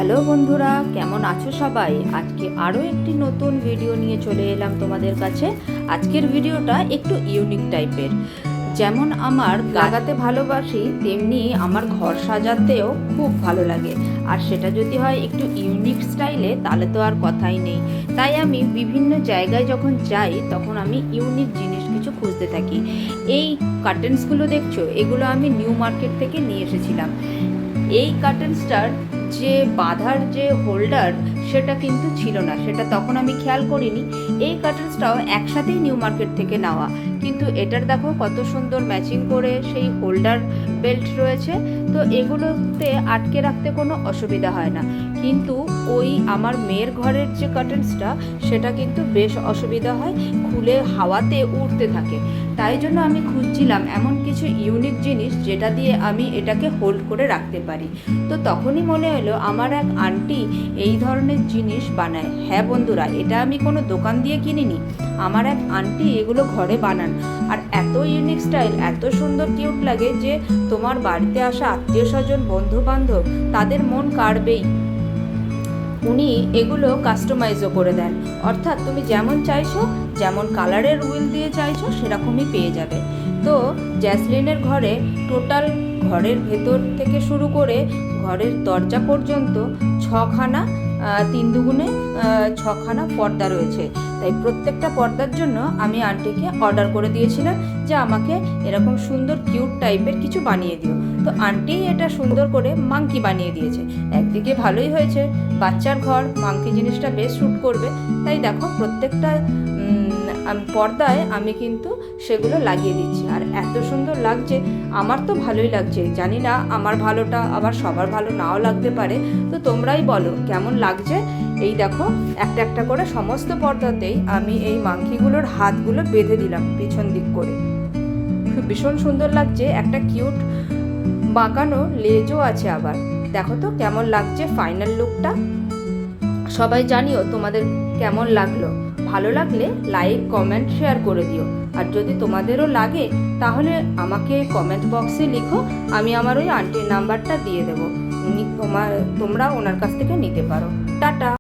Hello বন্ধুরা, কেমন আছো সবাই? আজকে আরও একটি নতুন ভিডিও নিয়ে চলে এলাম তোমাদের কাছে। আজকের ভিডিওটা একটু ইউনিক টাইপের। যেমন আমার লাগাতে ভালোবাসি, তেমনি আমার ঘর সাজাতেও খুব ভালো লাগে। আর সেটা যদি হয় একটু ইউনিক স্টাইলে, তাহলে তো আর কথাই নেই। তাই আমি বিভিন্ন জায়গায় যখন যাই, তখন আমি ইউনিক জিনিস কিছু খুঁজতে থাকি। এই কার্টেন্সগুলো দেখছো, এগুলো আমি নিউ মার্কেট থেকে নিয়ে এসেছিলাম। এই কার্টেন্সটার যে বাঁধার যে হোল্ডার, সেটা কিন্তু ছিল না, সেটা তখন আমি খেয়াল করিনি। এই কার্টেন্সটাও একসাথেই নিউ মার্কেট থেকে নেওয়া, কিন্তু এটার দেখো কত সুন্দর ম্যাচিং করে সেই হোল্ডার বেল্ট রয়েছে। তো এগুলোতে আটকে রাখতে কোনো অসুবিধা হয় না। কিন্তু ওই আমার মেয়ের ঘরের যে কার্টেন্সটা, সেটা কিন্তু বেশ অসুবিধা হয়, খুলে হাওয়াতে উড়তে থাকে। তাই জন্য আমি খুঁজছিলাম এমন কিছু ইউনিক জিনিস যেটা দিয়ে আমি এটাকে হোল্ড করে রাখতে পারি। তো তখনই মনে হলো আমার এক আন্টি এই ধরনের জিনিস বানায়। হ্যাঁ বন্ধুরা, এটা আমি কোনো দোকান দিয়ে কিনিনি, আমার এক আন্টি এগুলো ঘরে বানান। আর এত ইউনিক স্টাইল, এত সুন্দর কিউট লাগে যে তোমার বাড়িতে আসা আত্মীয় স্বজন, বন্ধু বান্ধব, তাদের মন কাড়বেই। উনি এগুলো কাস্টমাইজও করে দেন, অর্থাৎ তুমি যেমন চাইছো, যেমন কালারের উইল দিয়ে চাইছো, সেরকমই পেয়ে যাবে। তো জ্যাসলিনের ঘরে টোটাল ঘরের ভেতর থেকে শুরু করে ঘরের দরজা পর্যন্ত ছখানা 3 দুগুণে 6খানা পর্দা রয়েছে। তাই প্রত্যেকটা পর্দার জন্য আমি আন্টিকে অর্ডার করে দিয়েছিলাম যে আমাকে এরকম সুন্দর কিউট টাইপের কিছু বানিয়ে দিও। তো আন্টি এটা সুন্দর করে মাংকি বানিয়ে দিয়েছে। একদিকে ভালোই হয়েছে, বাচ্চার ঘর, মাংকি জিনিসটা বেশ শ্যুট করবে। তাই দেখো প্রত্যেকটা পর্দায় আমি কিন্তু সেগুলো লাগিয়ে দিচ্ছি, আর এত সুন্দর লাগছে। আমার তো ভালোই লাগছে, জানি না আমার ভালোটা আবার সবার ভালো নাও লাগতে পারে। তো তোমরাই বলো কেমন লাগছে। এই দেখো একটা একটা করে সমস্ত পর্দাতেই আমি এই মাংকিগুলোর হাতগুলো বেঁধে দিলাম পিছন দিক করে। খুব ভীষণ সুন্দর লাগছে, একটা কিউট বাঁকানো লেজও আছে আবার। দেখো তো কেমন লাগছে ফাইনাল লুকটা। সবাই জানিও তোমাদের কেমন লাগলো। ভালো লাগলে লাইক, কমেন্ট, শেয়ার করে দিও। আর যদি তোমাদেরও লাগে, তাহলে আমাকে কমেন্ট বক্সে লিখো, আমি আমার ওই আন্টির নাম্বারটা দিয়ে দেবো। তোমরা ওনার কাছ থেকে নিতে পারো। টাটা।